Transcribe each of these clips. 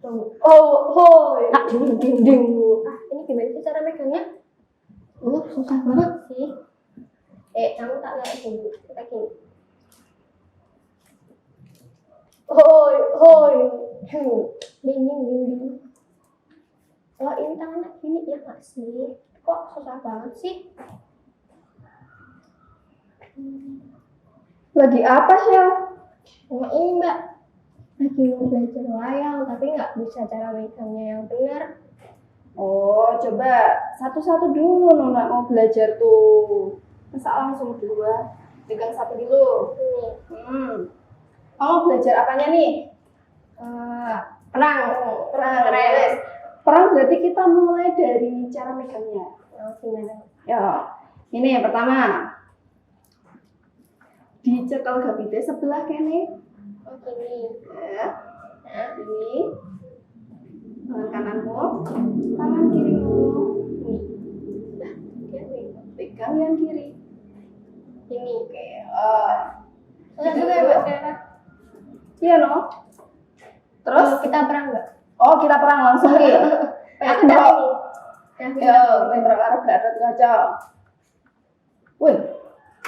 Oh, tak ding ding ding. Ini gimana sih cara megangnya? Susah banget sih. Kamu tak lihat dulu. Kayak gini. Hoi. Ding ding ding ding. Oh, ini tangannya gini ya nggak sih? Kok susah banget sih? Lagi apa sih? Oh, ini Mbak. Lagi mau belajar wayang, tapi nggak bisa cara megangnya yang benar. Oh, coba satu-satu dulu Nona mau belajar tuh. Masa langsung dua? Pegang satu dulu. Kamu belajar apanya nih? Perang. Wes. Perang berarti kita mulai dari cara megangnya. Oh, gimana? Ya, ini yang pertama. Dicekel gapite sebelah kene. Oh, gini. Ya. Ini. Tangan kananmu, tangan kirimu. Pegang yang kiri. Ini. Oke. Susah juga ya Mbak ternyata. Iya no. Terus Kita perang Mbak. oh kita perang langsung nih. Aku udah ini. Yo, Petro karo Gatot Kaca. Wih,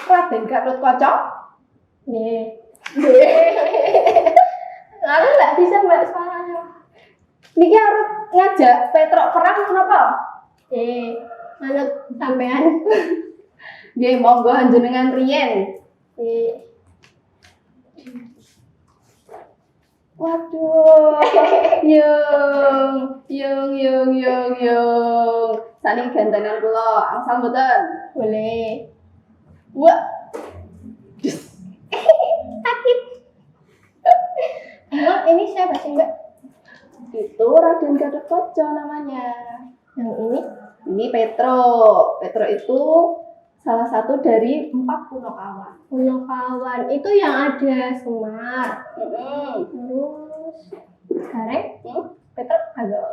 Raden Gatot Kaca. Aku nggak bisa Mbak suaranya. Niki harus ngajak Petro perang kenapa? Manut sampean. Nggih, monggo panjenengan riyen. Waduh, yung. Saling gantengan kula, angsal mboten? Boleh. Wah, Sakit. Emang ini siapa sih Mbak? itu Raden Gatot Kaca namanya. Yang ini? Ini Petro. Petro itu salah satu dari 4 Punokawan. Punokawan itu yang ada Semar. Terus Gareng, Petro agak.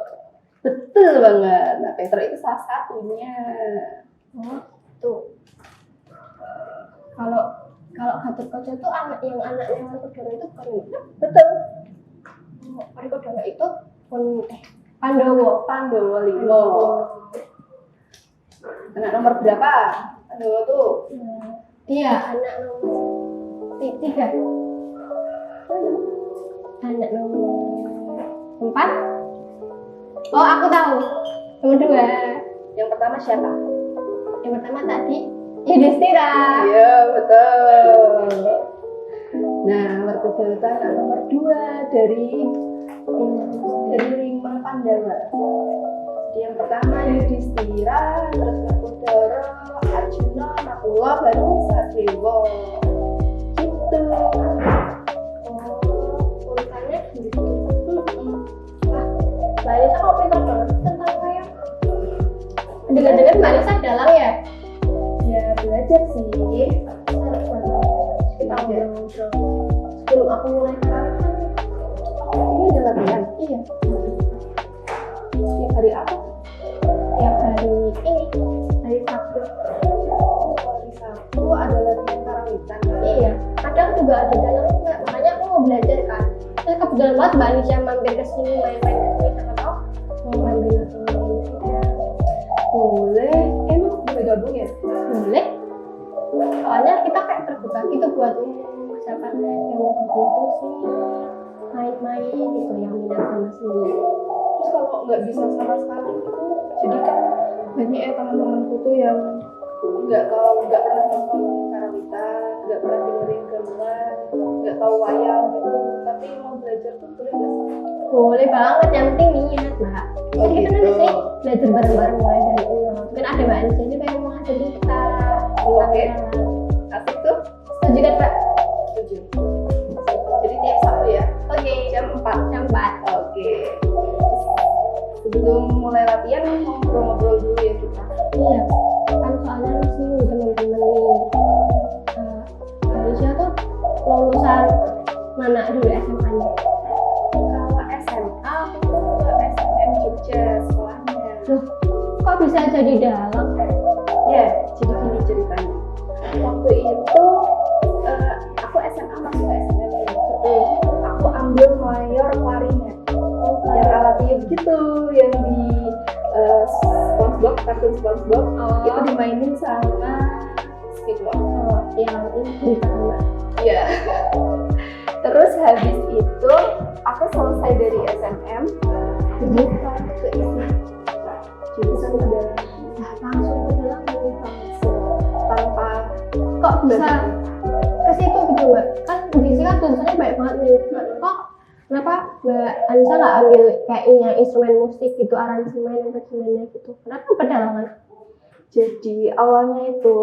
Betul banget. Nah, Petro itu salah satunya. Oh, tuh. Kalau Gatot Kaca itu anaknya Werkudara itu kan Betul. Werkudara itu Pandowo. Pandowo 5. Anak nomor berapa? Pandowo tuh. Dia anak nomor 3. Anak nomor 4. Oh, aku tahu. Nomor 2. Yang pertama siapa? Yang pertama tadi Yudhistira. Iya, betul. Nah, Werkudara itu anak nomor 2 dari 5 Pandawa. Jadi yang pertama Yudhistira, terus Werkudara, Arjuna, Nakula, baru Sadewa. Gitu. Urutannya gitu. Mbak Lisa kok pintar banget tentang wayang? Dengar-dengar Mbak Lisa dalang ya? Ya belajar sih. Kita ngobrol-ngobrol. Sebelum aku mulai karawitan. Ini ada latihan. Iya. Tiap hari apa? Tiap hari ini. Hari Sabtu. Hari Sabtu ada latihan karawitan. Iya. Kadang juga ada dalang juga. Makanya aku mau belajar kan. Terus kebetulan banget Mbak Lisa mampir ke sini main-main ke sini. Siapa tahu mau mampir ke sini. Boleh. Emang boleh gabung ya? Boleh. Soalnya kita kayak terbuka gitu buat siapa yang mau gabung itu sih main-main gitu yang minat sama seni. Terus kalau nggak bisa sama sekali itu, jadi kan banyak ya teman-temanku tuh yang nggak pernah nonton karawitan, nggak pernah dengerin gamelan, nggak tahu wayang gitu, tapi mau belajar tuh boleh nggak sih? Boleh banget, yang penting niat Mbak. Oh, Jadi kita gitu. nanti belajar bareng-bareng mulai dari nol. Mungkin ada Mbak Anissa juga yang mau ngajarin kita. Oke. Asik tuh. Setuju kan Mbak? Setuju. Jadi tiap Sabtu ya. Oke. Jam 4. Jam 4. Oke. Sebelum mulai latihan ngobrol-ngobrol dulu ya kita. Iya. Kan soalnya masih nih teman-teman nih. Malaysia tuh lulusan mana dulu SMA-nya? Kalau SMA aku ke SMM Jogja sekolahnya. Loh, kok bisa jadi dalang? Ya, jadi gini ceritanya. Waktu itu aku SMA masuk SMM. Aku ambil mayor klarinet. Yang kartun SpongeBob Oh. itu dimainin sama Squidward. Yang ini cerita Mbak. Iya. Terus habis itu aku selesai dari SNM, buka ke ISI jurusan pedalaman. Nah, langsung ke dalam ini langsung. Tanpa Kok bisa ke situ gitu Mbak? Kan di sini kan tulisannya banyak banget nih. Kok kenapa Mbak Anissa nggak ambil kayak ini yang instrumen musik gitu, aransemen atau gimana gitu? Kenapa pedalaman? Jadi awalnya itu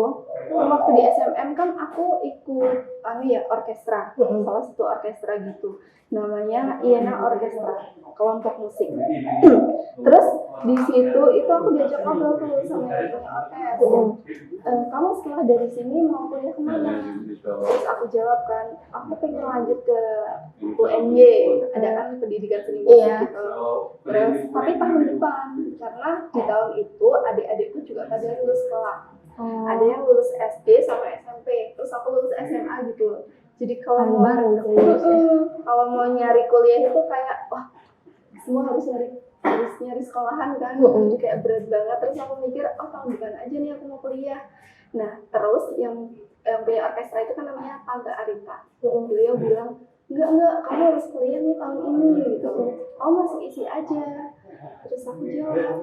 waktu di SMM kan aku ikut orkestra, salah satu orkestra gitu, namanya IENA Orkestra, kelompok musik. Terus di situ itu aku diajak ngobrol tuh sama yang punya orkes. Kamu setelah dari sini mau kuliah kemana? Terus aku jawab kan, aku pengen lanjut ke UNY, ada kan pendidikan seni musik Iya. gitu. Terus tapi tahun depan, karena di tahun itu adik-adikku juga pada lulus sekolah. Ada yang lulus SD sama SMP, terus aku lulus SMA gitu. Jadi kalau Bareng dong lulus ya. kalau mau nyari kuliah itu kayak wah semua harus nyari sekolahan kan, jadi kayak berat banget. Terus aku mikir tahun depan aja nih aku mau kuliah. Nah terus yang punya orkestra itu kan namanya Tante Arita. Beliau bilang enggak kamu harus kuliah nih tahun ini gitu. Kamu masuk ISI aja. Terus aku jawab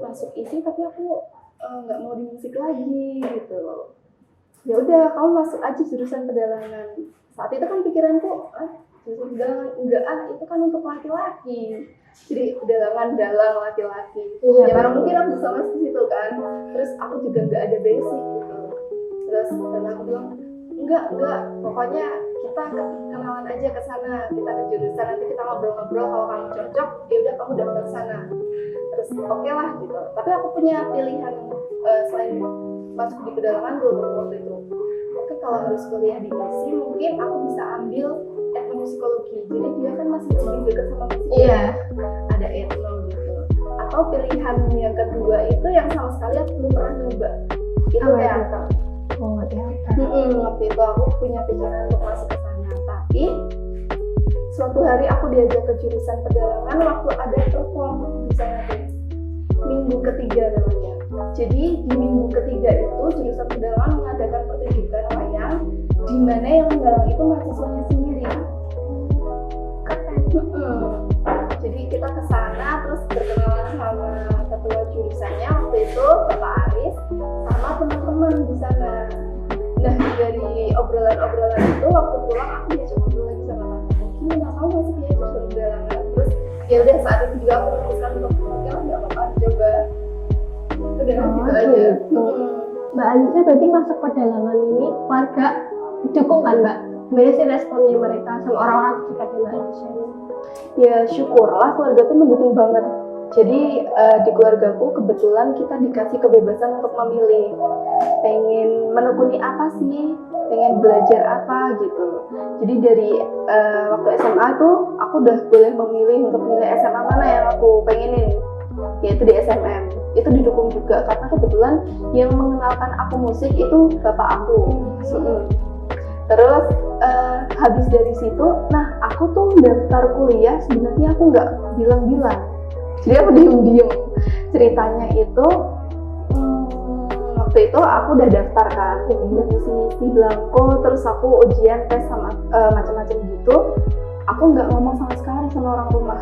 masuk ISI tapi aku nggak mau di musik lagi gitu. Ya udah kamu masuk aja jurusan pedalaman. Saat itu kan pikiranku jurusan pedalaman enggak itu kan untuk laki-laki. Jadi pedalaman dalang laki-laki. Iya, Ya orang mungkin aku bisa masuk ke situ kan. Terus aku juga nggak ada basic gitu. Terus dan aku bilang enggak pokoknya kita kenalan aja ke sana, kita ke jurusan, nanti kita ngobrol-ngobrol, kalau kamu cocok ya udah kamu daftar sana. Terus oke lah gitu. Tapi aku punya pilihan selain masuk di pedalaman dulu waktu itu. Oke, kalau harus kuliah di ISI mungkin aku bisa ambil etnomusikologi. Jadi dia kan masih lebih dekat sama musik. Iya. Ada etno gitu. Atau pilihan yang kedua itu yang sama sekali aku belum pernah coba. Itu teater. Oh, teater. Waktu itu aku punya pikiran untuk masuk ke sana. Tapi suatu hari aku diajak ke jurusan pedalaman waktu ada perform di sana tuh. Minggu ketiga namanya. Jadi di minggu ketiga itu jurusan pedalaman mengadakan pertunjukan wayang di mana yang menggalang itu mahasiswanya sendiri. Jadi kita ke sana terus berkenalan sama ketua jurusannya waktu itu Bapak Aris sama teman-teman di sana. Nah dari obrolan itu waktu pulang aku diajak ngobrol lagi sama tante. Gimana kamu masih ya jurusan pedalaman? Terus ya udah saat itu juga aku memutuskan untuk ya nggak apa-apa coba. Udah gitu aja. Mbak Anissa berarti masuk pedalaman ini keluarga dukung kan Mbak? Gimana sih responnya mereka sama orang-orang terdekat Mbak Anissa ini? Ya syukurlah keluarga tuh mendukung banget. Jadi di keluargaku kebetulan kita dikasih kebebasan untuk memilih pengen menekuni apa sih, pengen belajar apa gitu. Jadi dari waktu SMA tuh aku udah boleh memilih untuk milih SMA mana yang aku pengenin, yaitu di SMM. Itu didukung juga karena kebetulan yang mengenalkan aku musik itu bapak aku. Terus habis dari situ, nah aku tuh daftar kuliah sebenarnya aku nggak bilang-bilang, jadi aku diem-diem. Ceritanya itu waktu itu aku udah daftar kan, udah ngisi belangko, terus aku ujian tes sama macam-macam gitu. Aku nggak ngomong sama sekali sama orang rumah.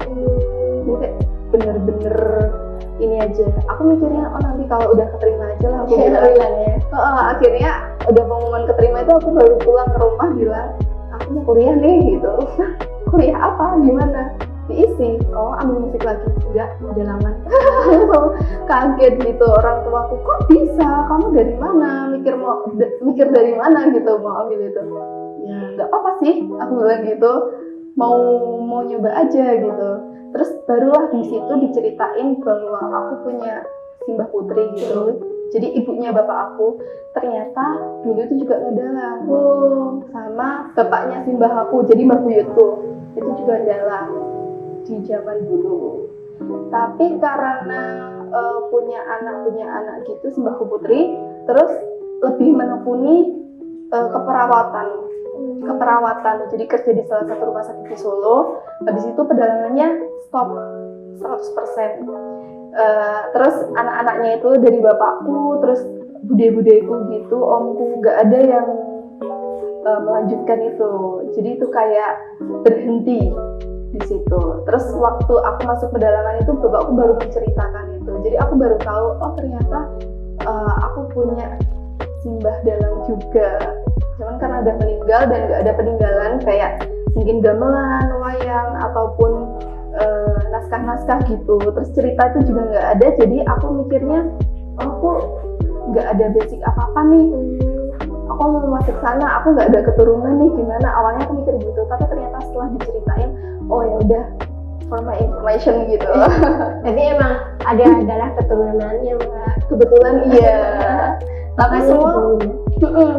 Jadi kayak bener-bener ini aja. Aku mikirnya nanti kalau udah keterima aja lah aku bilang ya. Akhirnya udah pengumuman keterima itu aku baru pulang ke rumah bilang aku mau kuliah nih gitu. Kuliah apa? Gimana? Diisi. Oh ambil musik lagi. Enggak, udah lama. Kaget gitu orang tuaku, kok bisa? Kamu dari mana? Mikir dari mana gitu mau ambil itu? Ya nggak apa sih. Aku bilang gitu. Mau nyoba aja gitu. Terus barulah di situ diceritain bahwa aku punya simbah putri gitu. Jadi ibunya bapak aku ternyata dulu itu juga ngedalang sama bapaknya simbah aku, jadi Mbah Buyutku itu juga adalah di zaman dulu. Tapi karena punya anak gitu simbahku putri, terus lebih menekuni keperawatan. Jadi kerja di salah satu rumah sakit di Solo. Habis itu pedalangannya stop 100%. Terus anak-anaknya itu dari bapakku, terus bude-budeku gitu, omku, nggak ada yang melanjutkan itu. Jadi itu kayak berhenti di situ. Terus waktu aku masuk pedalangan itu bapakku baru menceritakan itu. Jadi aku baru tahu, oh ternyata aku punya simbah dalang juga. Cuman karena udah meninggal dan nggak ada peninggalan kayak mungkin gamelan, wayang ataupun naskah-naskah gitu. Terus cerita itu juga nggak ada. Jadi aku mikirnya, oh, aku nggak ada basic apa-apa nih. Aku mau masuk sana, aku nggak ada keturunan nih, gimana? Awalnya aku mikir gitu, tapi ternyata setelah diceritain, oh ya udah, for my information gitu. Jadi emang adalah keturunannya Mbak. Kebetulan iya.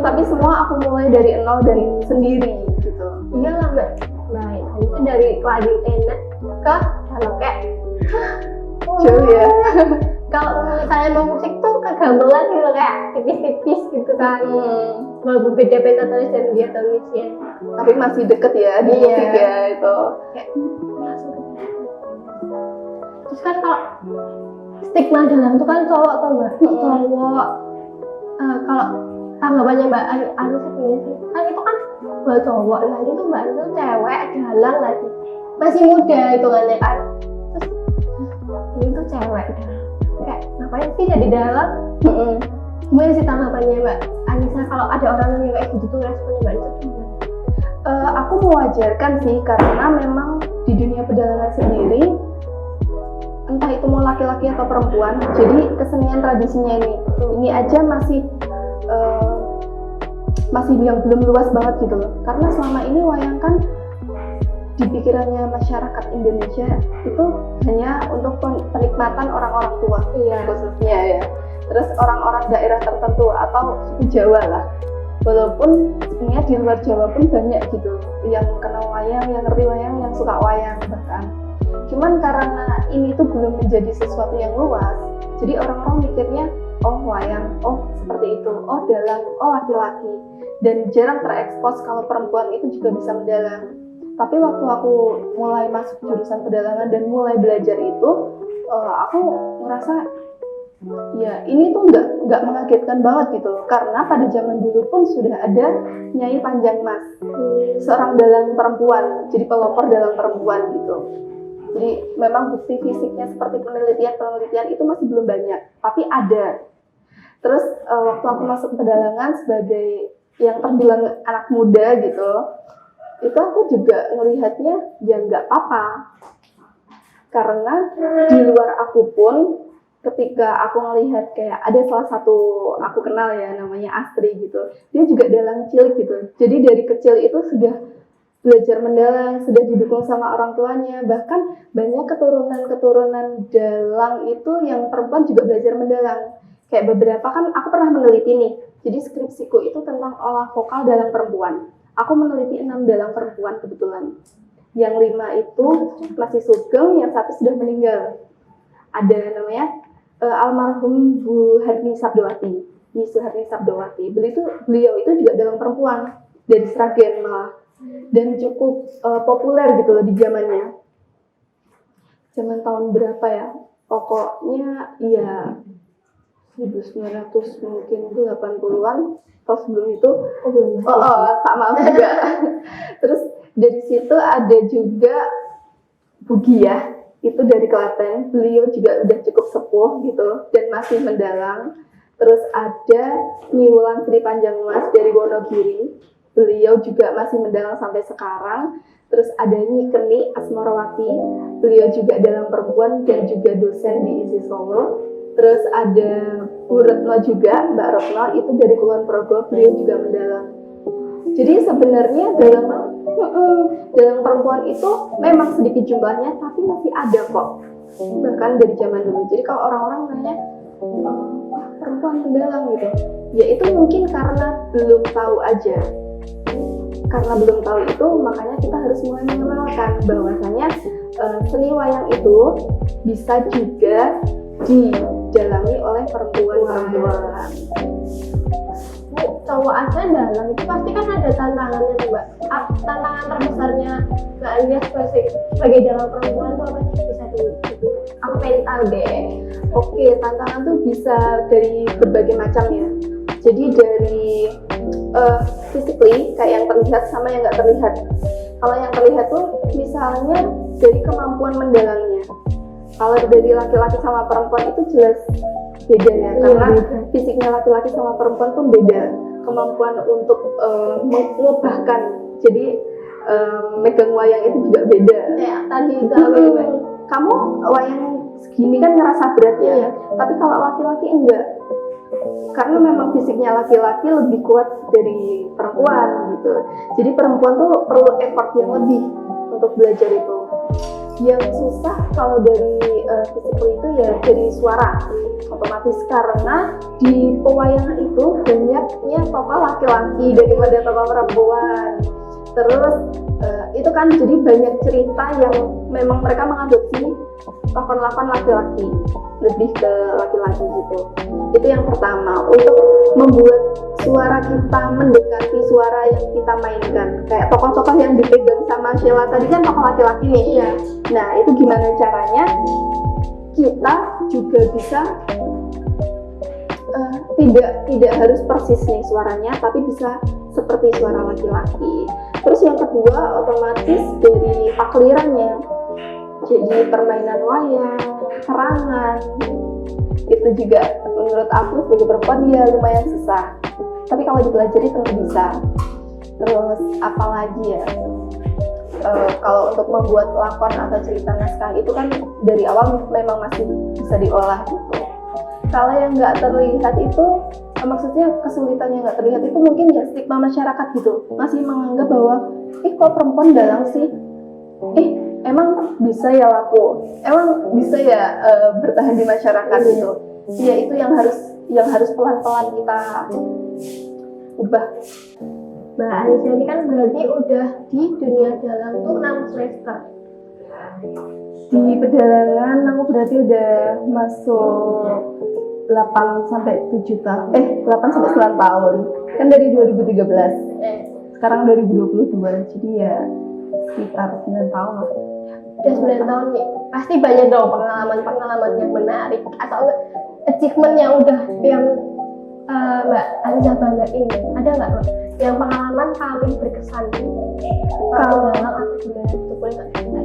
Tapi semua aku mulai dari nol dan sendiri gitu. Iya lah Mbak. Baik, itu dari lagi enak ke kalau kayak jauh ya. Kalau misalnya mau musik tuh kegamelan gitu kayak tipis-tipis gitu kan. Walaupun beda-beda tulis dan dia tulisnya. Tapi masih deket ya di musik ya itu. Kayak langsung ke terus kan kalau stigma dalang tuh kan cowok tuh Mbak. Cowok. Kalau tanggapannya Mbak Anu sih kan itu kan buat cowok lah, itu Mbak Anu tuh cewek dalang lagi masih muda hitungannya kan. Terus ini tuh cewek kayak ngapain sih jadi dalang? Gimana sih tanggapannya Mbak Anissa kalau ada orang yang kayak gitu tuh responnya Mbak Anissa gimana? Aku mewajarkan sih karena memang di dunia pedalangan sendiri entah itu mau laki-laki atau perempuan, jadi kesenian tradisinya ini aja masih yang belum luas banget gitu loh. Karena selama ini wayang kan di pikirannya masyarakat Indonesia itu hanya untuk penikmatan orang-orang tua, khususnya ya. Terus orang-orang daerah tertentu atau suku Jawa lah. Walaupun sebenarnya di luar Jawa pun banyak gitu yang kenal wayang, yang ngerti wayang, yang suka wayang bahkan. Cuman karena ini tuh belum menjadi sesuatu yang luas, jadi orang-orang mikirnya, oh wayang, oh seperti itu, oh dalang, oh laki-laki. Dan jarang terekspos kalau perempuan itu juga bisa mendalang. Tapi waktu aku mulai masuk jurusan pedalangan dan mulai belajar itu, aku ngerasa ya ini tuh nggak mengagetkan banget gitu loh. Karena pada zaman dulu pun sudah ada Nyai Panjang Mas, seorang dalang perempuan, jadi pelopor dalang perempuan gitu. Jadi memang bukti fisiknya seperti penelitian itu masih belum banyak, tapi ada. Terus waktu aku masuk pedalangan sebagai yang terbilang anak muda gitu, itu aku juga ngelihatnya ya nggak apa-apa. Karena di luar aku pun ketika aku ngelihat kayak ada salah satu aku kenal ya namanya Astri gitu, dia juga dalang cilik gitu. Jadi dari kecil itu sudah belajar mendalang, sudah didukung sama orang tuanya. Bahkan banyak keturunan dalang itu yang perempuan juga belajar mendalang. Kayak beberapa kan aku pernah meneliti nih. Jadi skripsiku itu tentang olah vokal dalang perempuan. Aku meneliti 6 dalang perempuan kebetulan. Yang 5 itu masih sugeng, yang 1 sudah meninggal. Ada namanya almarhum Bu Harni Sabdowati. Nisu Harni Sabdowati. Beliau itu juga dalang perempuan dari Sragen malah. Dan cukup populer gitu loh di zamannya. Zaman tahun berapa ya? Pokoknya ya 1900 mungkin 80-an atau sebelum itu. Sama juga. Terus dari situ ada juga Bugiah, itu dari Klaten. Beliau juga udah cukup sepuh gitu dan masih mendalang. Terus ada Nyi Wulan Sri Panjang Mas dari Wonogiri. Beliau juga masih mendalang sampai sekarang. Terus ada Nyi Keni Asmarawati, beliau juga dalang perempuan dan juga dosen di ISI Solo. Terus ada Bu Retno juga, Mbak Retno itu dari Kulon Progo, beliau juga mendalang. Jadi sebenarnya dalang perempuan itu memang sedikit jumlahnya, tapi masih ada kok. Bahkan dari zaman dulu. Jadi kalau orang-orang nanya, perempuan mendalang gitu, ya itu mungkin karena belum tahu aja. Karena belum tahu itu, makanya kita harus mulai mengenalkan bahwasanya seni wayang itu bisa juga didalami oleh perempuan-perempuan. Cowok aja dalang itu pasti kan ada tantangannya tuh Mbak. Tantangan terbesarnya Mbak Alia sebagai dalang perempuan itu apa sih bisa aku pengen tahu deh. Oke, tantangan tuh bisa dari berbagai macam ya. Jadi dari physically kayak yang terlihat sama yang nggak terlihat. Kalau yang terlihat tuh misalnya dari kemampuan mendalangnya. Kalau dari laki-laki sama perempuan itu jelas beda ya, karena fisiknya laki-laki sama perempuan pun beda. Kemampuan untuk mengubahkan, jadi megang wayang itu juga beda. Kayak tadi itu Kamu wayang segini kan ngerasa berat ya, tapi kalau laki-laki enggak. Karena memang fisiknya laki-laki lebih kuat dari perempuan gitu. Jadi perempuan tuh perlu effort yang lebih untuk belajar itu. Yang susah kalau dari physical itu ya dari suara otomatis, karena di pewayangan itu banyaknya tokoh laki-laki daripada tokoh perempuan. Terus itu kan jadi banyak cerita yang memang mereka mengadopsi lakon-lakon laki-laki, lebih ke laki-laki gitu. Itu yang pertama, untuk membuat suara kita mendekati suara yang kita mainkan. Kayak tokoh-tokoh yang dipegang sama Sheila tadi kan tokoh laki-laki nih. Iya. Nah, itu gimana caranya kita juga bisa tidak harus persis nih suaranya, tapi bisa seperti suara laki-laki. Terus yang kedua, otomatis dari paklirannya. Jadi permainan wayang, serangan, itu juga menurut aku sebagai perempuan ya lumayan susah. Tapi kalau dipelajari tentu bisa. Terus apalagi ya? Kalau untuk membuat lakon atau cerita naskah itu kan dari awal memang masih bisa diolah gitu. Kalau yang nggak terlihat itu, maksudnya kesulitan yang nggak terlihat itu mungkin ya stigma masyarakat gitu. Masih menganggap bahwa, kok perempuan dalang sih? Emang bisa ya laku? Emang bisa ya bertahan di masyarakat gitu? Ya itu yang harus pelan-pelan kita ubah. Mbak Anissa ini kan berarti udah di dunia dalang tuh 6 semester. Di pedalangan aku berarti udah masuk 8 sampai 9 tahun. Kan dari 2013. Sekarang 2022, jadi ya sekitar 9 tahun lah. Udah 9 tahun nih. Pasti banyak dong pengalaman-pengalaman yang menarik atau achievement yang udah yang Mbak Anissa banggain. Ada nggak Mbak? Yang pengalaman paling berkesan kalau dalang atau gimana itu boleh nggak cerita?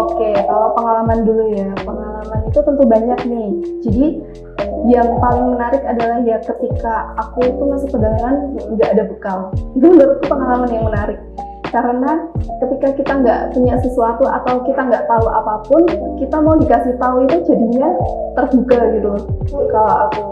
Oke, kalau pengalaman dulu ya, pengalaman itu tentu banyak nih. Jadi yang paling menarik adalah ya ketika aku itu masuk pedalangan nggak ada bekal. Itu menurutku pengalaman yang menarik. Karena ketika kita nggak punya sesuatu atau kita nggak tahu apapun, kita mau dikasih tahu itu jadinya terbuka gitu. Kalau aku,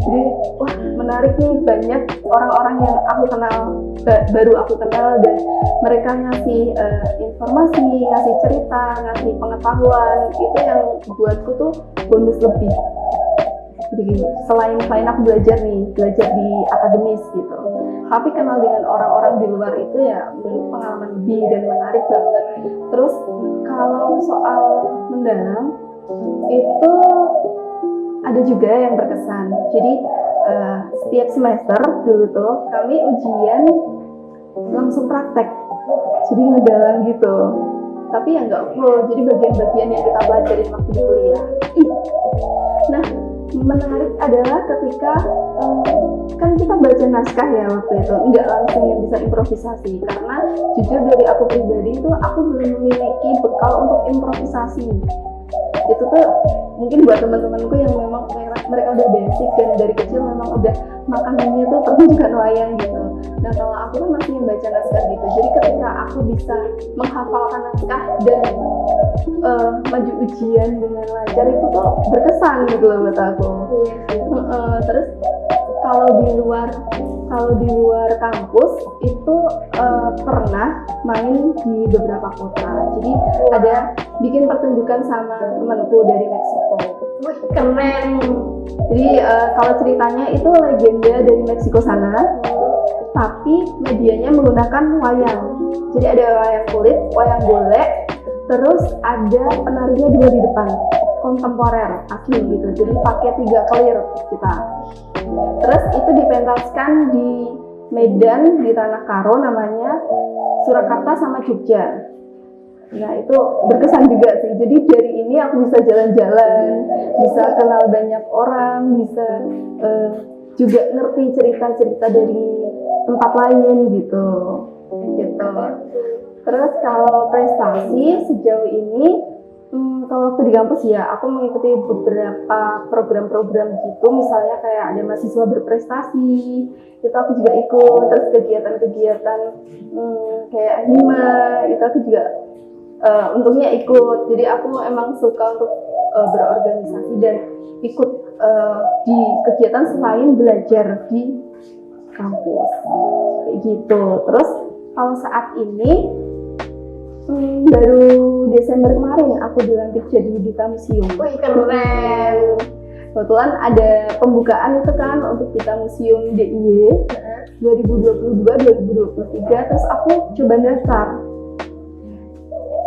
jadi wah menarik nih, banyak orang-orang yang aku kenal, baru aku kenal, dan mereka ngasih informasi, ngasih cerita, ngasih pengetahuan, itu yang buatku tuh bonus lebih. Jadi selain aku belajar di akademis gitu, tapi kenal dengan orang-orang di luar itu ya menurut pengalaman lebih dan menarik banget. Terus kalau soal mendalam itu ada juga yang berkesan. Jadi setiap semester dulu tuh kami ujian langsung praktek, jadi ngedalang gitu. Tapi ya nggak full, jadi bagian-bagian yang kita pelajarin waktu di kuliah. Nah, menarik adalah ketika kan kita baca naskah ya waktu itu, nggak langsung yang bisa improvisasi, karena jujur dari aku pribadi itu aku belum memiliki bekal untuk improvisasi. Itu tuh mungkin buat teman-temanku yang memang mereka udah basic dan dari kecil memang udah makanannya tuh pertunjukan wayang gitu. Nah kalau aku kan masih membaca naskah gitu, jadi ketika aku bisa menghafalkan naskah dan maju ujian dengan lancar itu tuh berkesan gitu loh buat aku. Terus kalau di luar kampus itu pernah main di beberapa kota. Jadi ada bikin pertunjukan sama temanku dari Meksiko. Wih, keren. Jadi kalau ceritanya itu legenda dari Meksiko sana, tapi medianya menggunakan wayang. Jadi ada wayang kulit, wayang golek, terus ada penarinya juga di depan, kontemporer asli gitu. Jadi pakai 3 clear kita. Terus itu dipentaskan di Medan, di Tanah Karo namanya, Surakarta sama Jogja. Nah itu berkesan juga sih. Jadi dari ini aku bisa jalan-jalan, bisa kenal banyak orang, bisa juga ngerti cerita-cerita dari tempat lain gitu. Terus kalau prestasi sejauh ini, kalau waktu di kampus ya, aku mengikuti beberapa program-program gitu, misalnya kayak ada mahasiswa berprestasi, itu aku juga ikut. Terus kegiatan-kegiatan kayak hima, itu aku juga untungnya ikut. Jadi aku emang suka untuk berorganisasi dan ikut di kegiatan selain belajar di kampus kayak gitu. Terus kalau saat ini baru Desember kemarin aku dilantik jadi duta museum. Wih, keren. Kebetulan ada pembukaan itu kan untuk duta museum DIY 2022-2023, terus aku coba daftar.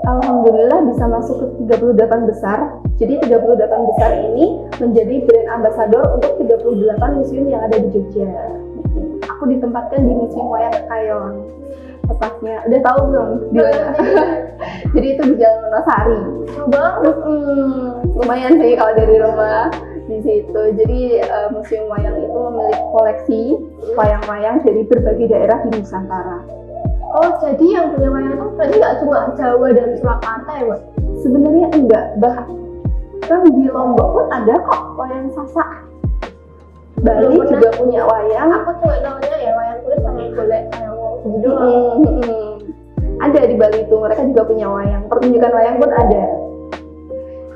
Alhamdulillah bisa masuk ke 38 besar. Jadi 38 besar ini menjadi brand ambassador untuk 38 museum yang ada di Jogja. Aku ditempatkan di Museum Wayang Kekayon. Tepatnya, udah tahu belum di mana? Jadi itu di Jalan Wonosari. Coba. Lumayan sih kalau dari rumah di situ. Jadi Museum Wayang itu memiliki koleksi wayang-wayang dari berbagai daerah di Nusantara. Oh, jadi yang punya wayang itu berarti nggak cuma Jawa dan Surakarta ya, Mbak? Sebenarnya enggak, bahkan di Lombok pun ada kok wayang Sasak. Bali juga punya wayang. Aku cuma tahunya ya wayang kulit, wayang golek, wayang wong gitu. Ada di Bali itu, mereka juga punya wayang. Pertunjukan wayang pun ada.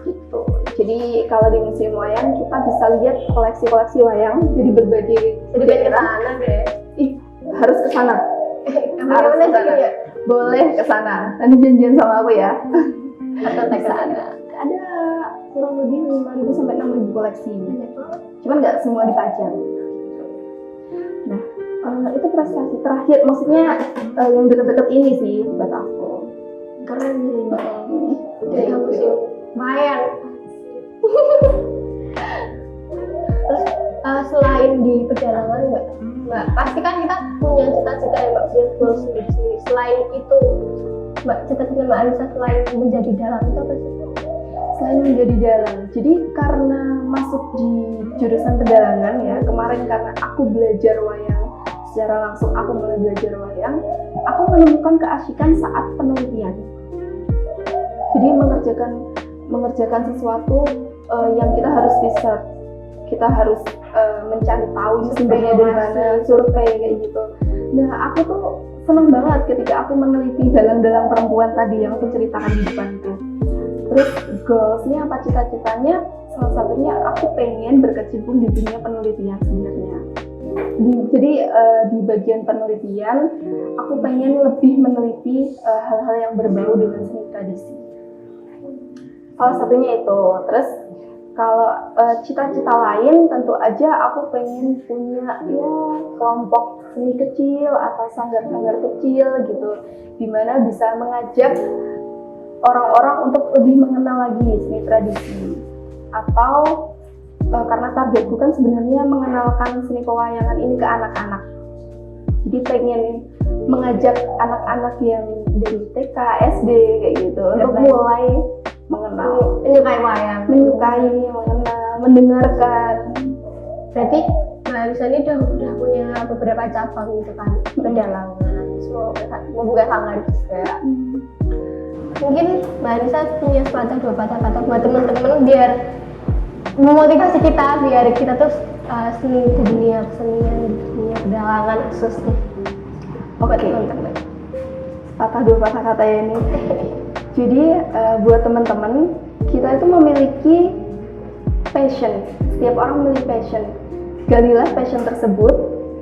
Gitu. Jadi kalau di museum wayang kita bisa lihat koleksi-koleksi wayang dari berbagai daerah. Sana deh. Harus ke sana. Harus ke sana. Ya? Boleh ke sana. Nanti janjian sama aku ya. Atau Ke sana. Ada kurang lebih 5.000 sampai 6.000 koleksi. Cuman nggak semua dipajang. Nah, itu prestasi terakhir, maksudnya yang deket-deket ini sih buat aku. Keren sih, Mbak. Jadi museum wayang. Terus selain di pedalaman, Mbak, pasti kan kita punya cita-cita ya, Mbak, punya goals sendiri. Selain itu, Mbak, cita-cita Mbak Anissa selain menjadi dalang itu apa sih? Selain menjadi dalang, jadi karena masuk di jurusan pedalangan ya, kemarin karena aku belajar wayang secara langsung, aku mulai belajar wayang, aku menemukan keasikan saat penelitian. Jadi mengerjakan sesuatu yang kita harus research, kita harus mencari tahu sumbernya dari mana, survei kayak gitu. Nah, aku tuh seneng banget ketika aku meneliti dalang-dalang perempuan tadi yang aku ceritakan di depan itu. Terus goalsnya apa, cita-citanya, salah satunya aku pengen berkecimpung di dunia penelitian sebenarnya. Jadi di bagian penelitian aku pengen lebih meneliti hal-hal yang berbau dengan seni tradisi. Salah satunya itu. Terus kalau cita-cita lain tentu aja aku pengen punya ya kelompok seni kecil atau sanggar-sanggar kecil gitu, dimana bisa mengajak orang-orang untuk lebih mengenal lagi seni tradisi. Atau karena targetku kan sebenarnya mengenalkan seni pewayangan ini ke anak-anak. Jadi pengen mengajak anak-anak yang dari TK, SD kayak gitu untuk mulai mengenal, Menyukai wayang. mengenal, mendengarkan. Berarti Mbak Anissa ini udah punya beberapa cabang gitu kan, pedalangan, membuka sanggar juga. Mungkin Mbak Anissa punya sepatah dua patah-patah buat teman-teman biar memotivasi kita, biar kita tuh seni di dunia kesenian, di dunia pedalangan khususnya. Oke, teman-teman. Patah dua patah kata ya ini. Jadi buat teman-teman, kita itu memiliki passion. Setiap orang memiliki passion. Galilah passion tersebut.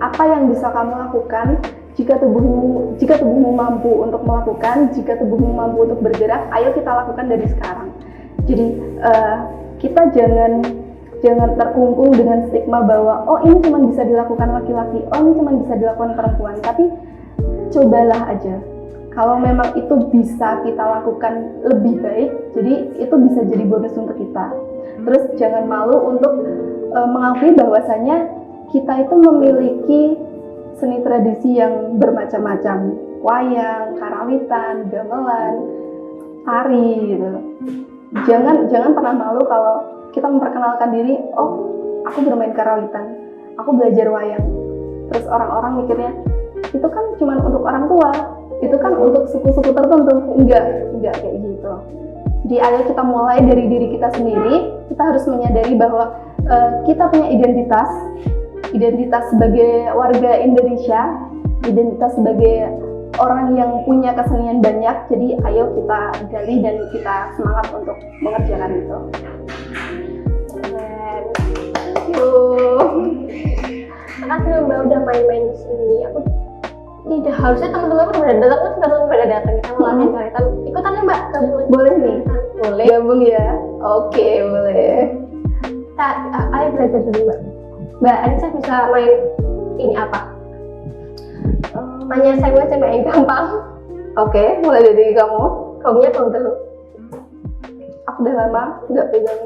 Apa yang bisa kamu lakukan? Jika tubuhmu mampu untuk melakukan, jika tubuhmu mampu untuk bergerak, ayo kita lakukan dari sekarang. Jadi kita jangan terkungkung dengan stigma bahwa oh ini cuma bisa dilakukan laki-laki, oh ini cuma bisa dilakukan perempuan. Tapi cobalah aja. Kalau memang itu bisa kita lakukan lebih baik, jadi itu bisa jadi bonus untuk kita. Terus jangan malu untuk mengakui bahwasanya kita itu memiliki seni tradisi yang bermacam-macam, wayang, karawitan, gamelan, tari gitu. Jangan pernah malu kalau kita memperkenalkan diri, oh aku bermain karawitan, aku belajar wayang. Terus orang-orang mikirnya itu kan cuma untuk orang tua, itu kan untuk suku-suku tertentu. Enggak kayak gitu. Jadi ayo kita mulai dari diri kita sendiri. Kita harus menyadari bahwa kita punya identitas sebagai warga Indonesia, identitas sebagai orang yang punya kesenian banyak. Jadi ayo kita gali dan kita semangat untuk mengerjakan itu. Keren. Makasih Mbak udah main-main di sini. Aku tidak harusnya teman-teman aku udah datang, kan teman-teman pada datang kita mau latihan karawitan. Ikutan ya Mbak, gabung. Boleh nih. Boleh. Gabung ya. Oke, boleh. Kita ayo belajar dulu Mbak. Mbak Anissa bisa main ini apa? Tanya saya aja Mbak yang gampang. Oke, mulai dari kamu. Kamunya belum dulu. Aku udah lama nggak pegang.